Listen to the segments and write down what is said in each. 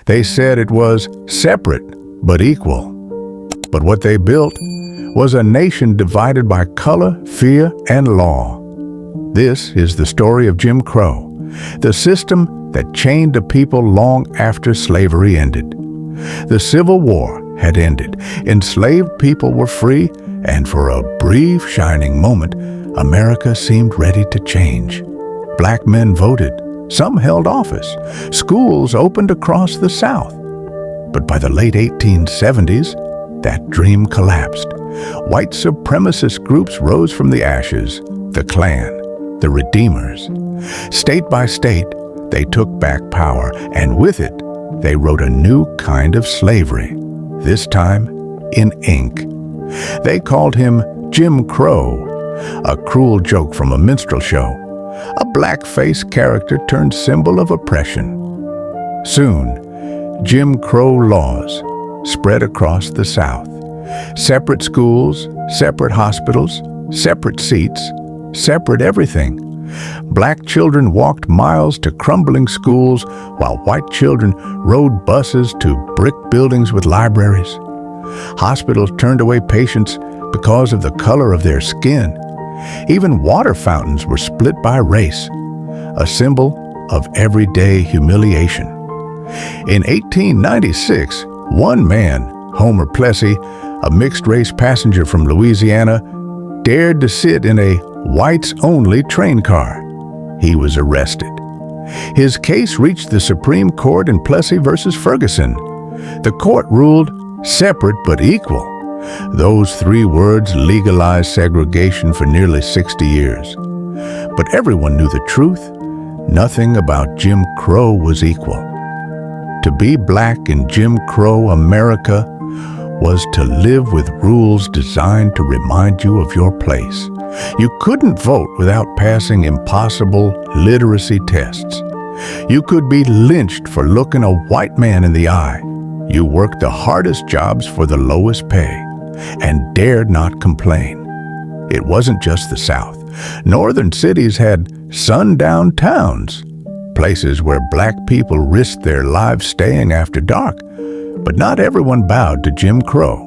They said it was separate but equal. But what they built was a nation divided by color, fear, and law. This is the story of Jim Crow, the system that chained a people long after slavery ended. The Civil War had ended, enslaved people were free, and for a brief, shining moment, America seemed ready to change. Black men voted, some held office, schools opened across the South. But by the late 1870s, that dream collapsed. White supremacist groups rose from the ashes, the Klan, the Redeemers. State by state, they took back power, and with it, they wrote a new kind of slavery, this time in ink. They called him Jim Crow, a cruel joke from a minstrel show, a black-faced character turned symbol of oppression. Soon, Jim Crow laws spread across the South. Separate schools, separate hospitals, separate seats, separate everything. Black children walked miles to crumbling schools, while white children rode buses to brick buildings with libraries. Hospitals turned away patients because of the color of their skin. Even water fountains were split by race, a symbol of everyday humiliation. In 1896, one man, Homer Plessy, a mixed-race passenger from Louisiana, dared to sit in a whites-only train car. He was arrested. His case reached the Supreme Court in Plessy versus Ferguson. The court ruled separate but equal. Those three words legalized segregation for nearly 60 years. But everyone knew the truth. Nothing about Jim Crow was equal. To be black in Jim Crow America was to live with rules designed to remind you of your place. You couldn't vote without passing impossible literacy tests. You could be lynched for looking a white man in the eye. You worked the hardest jobs for the lowest pay and dared not complain. It wasn't just the South. Northern cities had sundown towns, places where black people risked their lives staying after dark. But not everyone bowed to Jim Crow.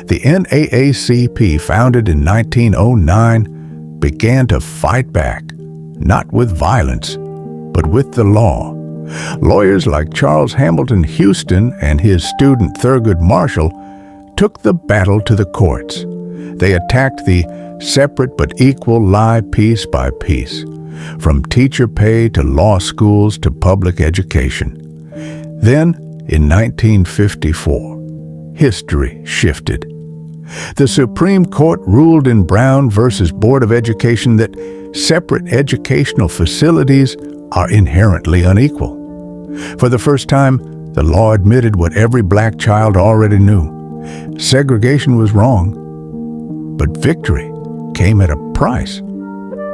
The NAACP, founded in 1909, began to fight back, not with violence, but with the law. Lawyers like Charles Hamilton Houston and his student Thurgood Marshall took the battle to the courts. They attacked the separate but equal lie piece by piece, from teacher pay to law schools to public education. Then, in 1954, history shifted. The Supreme Court ruled in Brown versus Board of Education that separate educational facilities are inherently unequal. For the first time, the law admitted what every black child already knew. Segregation was wrong, but victory came at a price.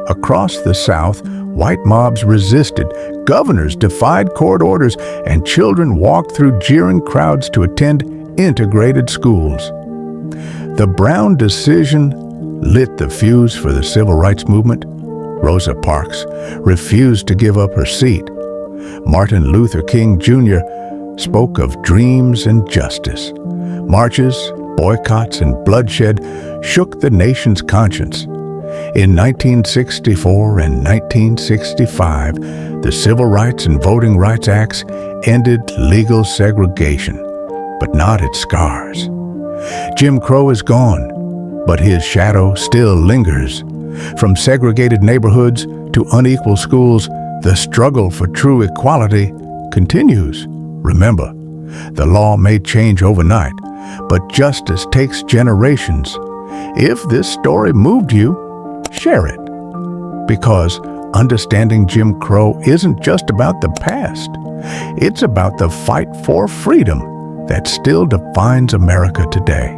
Across the South, white mobs resisted, governors defied court orders, and children walked through jeering crowds to attend integrated schools. The Brown decision lit the fuse for the civil rights movement. Rosa Parks refused to give up her seat. Martin Luther King Jr. spoke of dreams and justice. Marches, boycotts, and bloodshed shook the nation's conscience. In 1964 and 1965, the Civil Rights and Voting Rights Acts ended legal segregation, but not its scars. Jim Crow is gone, but his shadow still lingers. From segregated neighborhoods to unequal schools, the struggle for true equality continues. Remember, the law may change overnight, but justice takes generations. If this story moved you, share it. Because understanding Jim Crow isn't just about the past. It's about the fight for freedom that still defines America today.